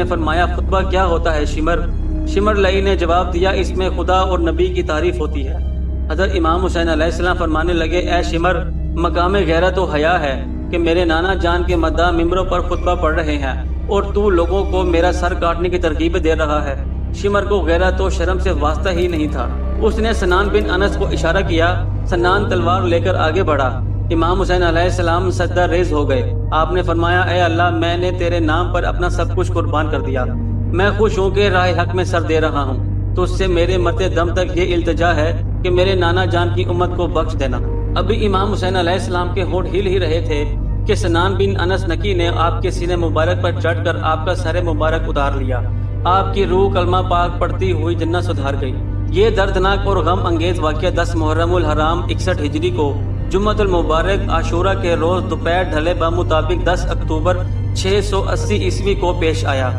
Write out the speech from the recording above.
نے فرمایا خطبہ کیا ہوتا ہے شمر لئی نے جواب دیا اس میں خدا اور نبی کی تعریف ہوتی ہے۔ حضرت امام حسین علیہ السلام فرمانے لگے اے شمر، مقام غیرت و حیا ہے کہ میرے نانا جان کے مداح ممبروں پر خطبہ پڑھ رہے ہیں اور تو لوگوں کو میرا سر کاٹنے کی ترغیب دے رہا ہے۔ شمر کو غیرت و شرم سے واسطہ ہی نہیں تھا۔ اس نے سنان بن انس کو اشارہ کیا، سنان تلوار لے کر آگے بڑھا۔ امام حسین علیہ السلام سجدہ ریز ہو گئے۔ آپ نے فرمایا اے اللہ، میں نے تیرے نام پر اپنا سب کچھ قربان کر دیا، میں خوش ہوں کہ راہ حق میں سر دے رہا ہوں، تو اس سے میرے مرتے دم تک یہ التجا ہے کہ میرے نانا جان کی امت کو بخش دینا۔ ابھی امام حسین علیہ السلام کے ہونٹ ہل ہی رہے تھے کہ سنان بن انس نکی نے آپ کے سینے مبارک پر چڑھ کر آپ کا سر مبارک اتار لیا۔ آپ کی روح کلمہ پاک پڑھتی ہوئی جنت سدھار گئی۔ یہ دردناک اور غم انگیز واقعہ 10 محرم الحرام 61 ہجری کو جمعۃ المبارک عاشورہ کے روز دوپہر ڈھلے بمطابق 10 اکتوبر 680 عیسوی کو پیش آیا۔